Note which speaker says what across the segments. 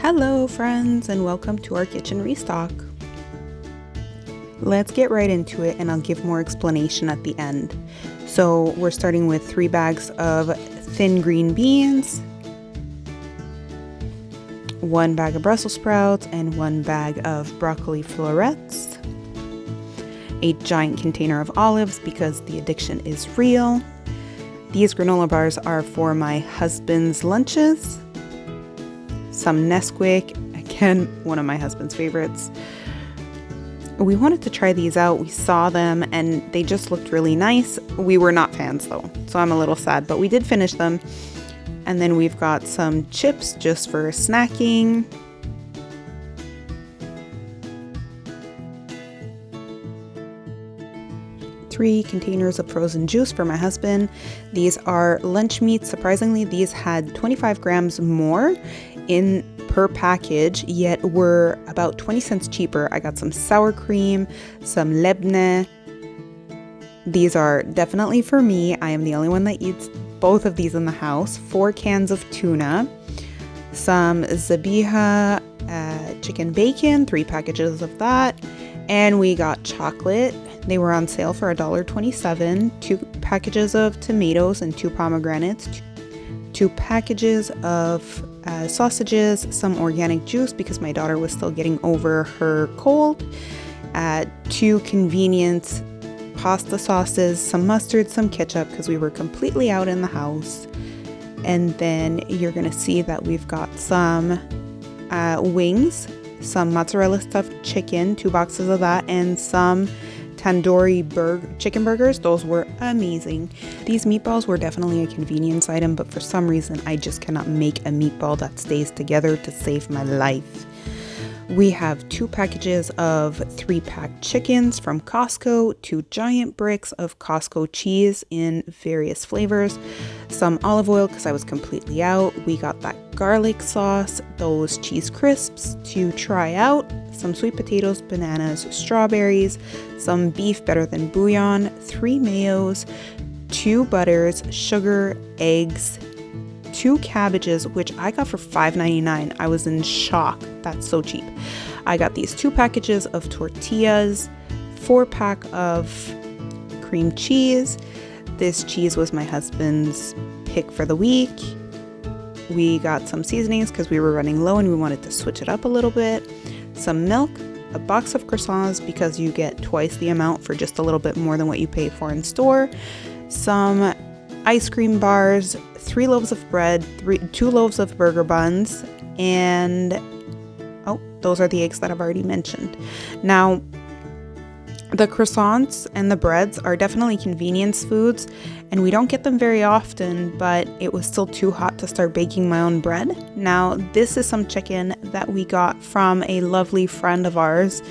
Speaker 1: Hello friends, and welcome to our kitchen restock. Let's get right into it and I'll give more explanation at the end. So we're starting with 3 bags of thin green beans, 1 bag of Brussels sprouts, and 1 bag of broccoli florets, a giant container of olives because the addiction is real. These granola bars are for my husband's lunches. Some Nesquik, again, one of my husband's favorites. We wanted to try these out. We saw them and they just looked really nice. We were not fans though, so I'm a little sad, but we did finish them. And then we've got some chips just for snacking. Three containers of frozen juice for my husband. These are lunch meats. Surprisingly, these had 25 grams more in per package, yet were about 20 cents cheaper. I got some sour cream, some lebne. These are definitely for me. I am the only one that eats both of these in the house. 4 cans of tuna, some Zabiha chicken bacon, 3 packages of that, and we got chocolate. They were on sale for $1.27, 2 packages of tomatoes and 2 pomegranates, 2 packages of sausages, some organic juice because my daughter was still getting over her cold, 2 convenience pasta sauces, some mustard, some ketchup because we were completely out in the house. And then you're gonna see that we've got some wings, some mozzarella stuffed chicken, 2 boxes of that, and some tandoori chicken burgers. Those were amazing. These meatballs were definitely a convenience item, but for some reason I just cannot make a meatball that stays together to save my life. We have 2 packages of 3-pack chickens from Costco, 2 giant bricks of Costco cheese in various flavors, some olive oil because I was completely out. We got that garlic sauce, those cheese crisps to try out, some sweet potatoes, bananas, strawberries, some beef better than bouillon, 3 mayos, 2 butters, sugar, eggs, 2 cabbages, which I got for $5.99. I was in shock. That's so cheap. I got these 2 packages of tortillas, 4-pack of cream cheese. This cheese was my husband's pick for the week. We got some seasonings because we were running low and we wanted to switch it up a little bit. Some milk, a box of croissants because you get twice the amount for just a little bit more than what you pay for in store. Some ice cream bars, 3 loaves of bread, 2 loaves of burger buns, and those are the eggs that I've already mentioned. Now, the croissants and the breads are definitely convenience foods, and we don't get them very often, but it was still too hot to start baking my own bread. Now, this is some chicken that we got from a lovely friend of ours.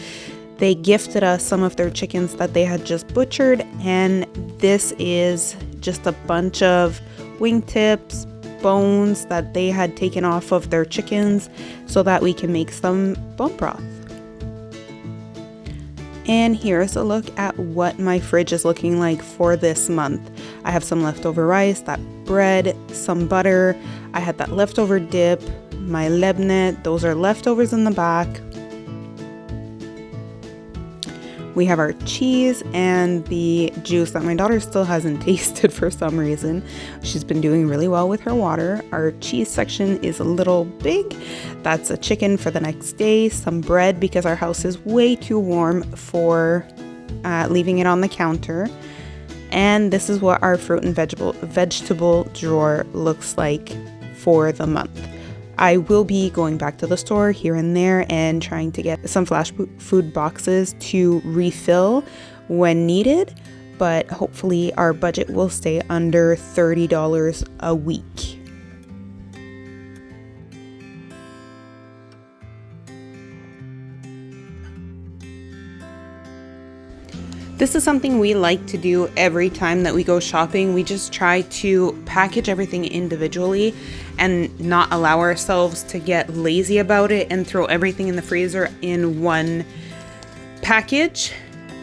Speaker 1: They gifted us some of their chickens that they had just butchered, and this is just a bunch of wingtips, bones that they had taken off of their chickens so that we can make some bone broth. And here's a look at what my fridge is looking like for this month. I have some leftover rice, that bread, some butter. I had that leftover dip, my lebne, those are leftovers in the back. We have our cheese and the juice that my daughter still hasn't tasted for some reason. She's been doing really well with her water. Our cheese section is a little big. That's a chicken for the next day. Some bread because our house is way too warm for leaving it on the counter. And this is what our fruit and vegetable drawer looks like for the month. I will be going back to the store here and there and trying to get some flash food boxes to refill when needed, but hopefully our budget will stay under $30 a week. This is something we like to do every time that we go shopping. We just try to package everything individually and not allow ourselves to get lazy about it and throw everything in the freezer in one package.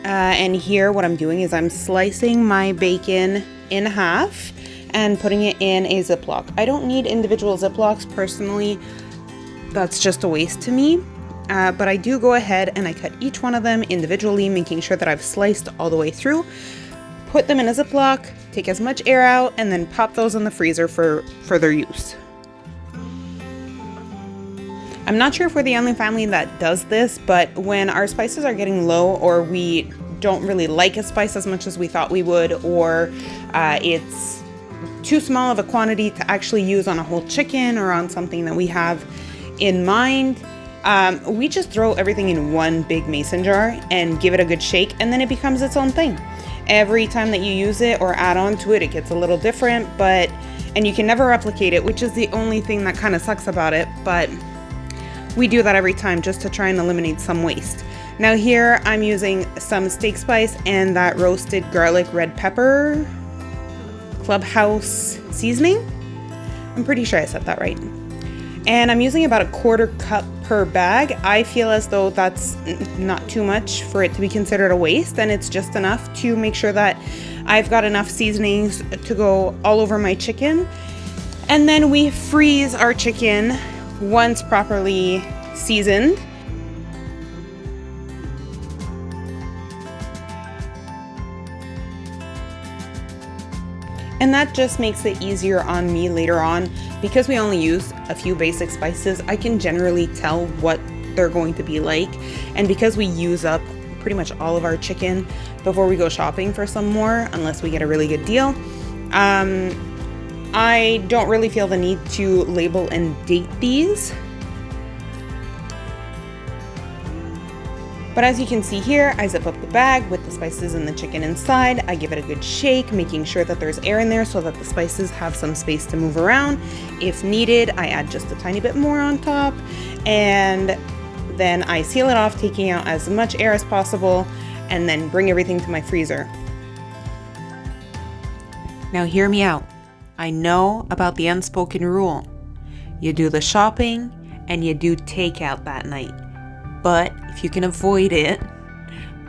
Speaker 1: And here what I'm doing is I'm slicing my bacon in half and putting it in a Ziploc. I don't need individual Ziplocs personally. that's just a waste to me. But I do go ahead and I cut each one of them individually, making sure that I've sliced all the way through, put them in a Ziploc, take as much air out, and then pop those in the freezer for further use. I'm not sure if we're the only family that does this, but when our spices are getting low, or we don't really like a spice as much as we thought we would, or it's too small of a quantity to actually use on a whole chicken or on something that we have in mind, we just throw everything in one big mason jar and give it a good shake, and then it becomes its own thing. Every time that you use it or add on to it, it gets a little different, and you can never replicate it, which is the only thing that kind of sucks about it, but we do that every time just to try and eliminate some waste. Now here I'm using some steak spice and that roasted garlic red pepper Clubhouse seasoning. I'm pretty sure I said that right. And I'm using about 1/4 cup per bag. I feel as though that's not too much for it to be considered a waste, and it's just enough to make sure that I've got enough seasonings to go all over my chicken. And then we freeze our chicken once properly seasoned. And that just makes it easier on me later on. Because we only use a few basic spices, I can generally tell what they're going to be like. And because we use up pretty much all of our chicken before we go shopping for some more, unless we get a really good deal, I don't really feel the need to label and date these. But as you can see here, I zip up the bag with the spices and the chicken inside. I give it a good shake, making sure that there's air in there so that the spices have some space to move around. If needed, I add just a tiny bit more on top, and then I seal it off, taking out as much air as possible, and then bring everything to my freezer. Now hear me out. I know about the unspoken rule. You do the shopping and you do takeout that night. But if you can avoid it,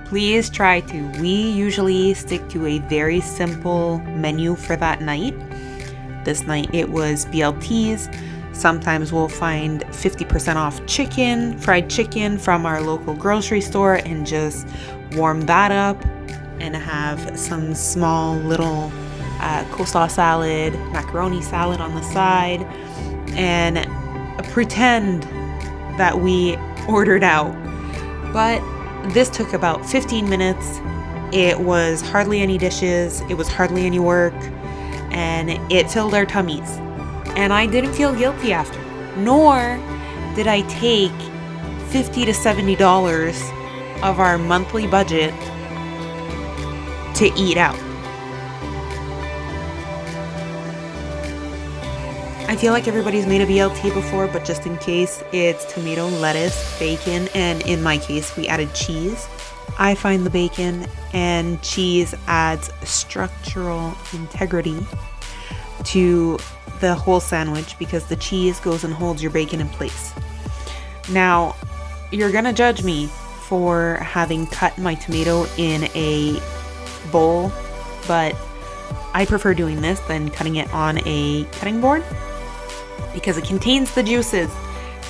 Speaker 1: please try to. We usually stick to a very simple menu for that night. This night it was BLTs. Sometimes we'll find 50% off chicken, fried chicken from our local grocery store, and just warm that up and have some small little coleslaw salad, macaroni salad on the side, and pretend that we ordered out. But this took about 15 minutes. It was hardly any dishes, it was hardly any work, and it filled our tummies. And I didn't feel guilty after, nor did I take $50 to $70 of our monthly budget to eat out. I feel like everybody's made a BLT before, but just in case, it's tomato, lettuce, bacon, and in my case, we added cheese. I find the bacon and cheese adds structural integrity to the whole sandwich because the cheese goes and holds your bacon in place. Now, you're gonna judge me for having cut my tomato in a bowl, but I prefer doing this than cutting it on a cutting board because it contains the juices.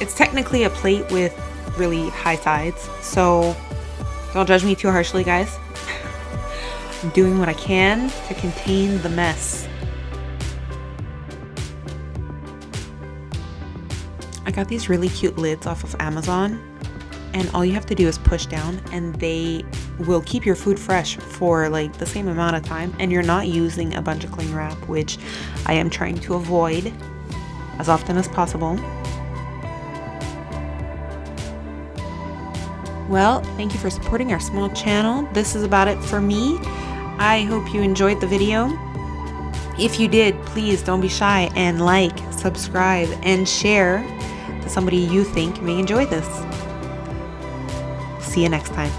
Speaker 1: It's technically a plate with really high sides, so don't judge me too harshly, guys. I'm doing what I can to contain the mess. I got these really cute lids off of Amazon, and all you have to do is push down and they will keep your food fresh for like the same amount of time, and you're not using a bunch of cling wrap, which I am trying to avoid as often as possible. Well, thank you for supporting our small channel. This is about it for me. I hope you enjoyed the video. If you did, please don't be shy and like, subscribe, and share to somebody you think may enjoy this. See you next time.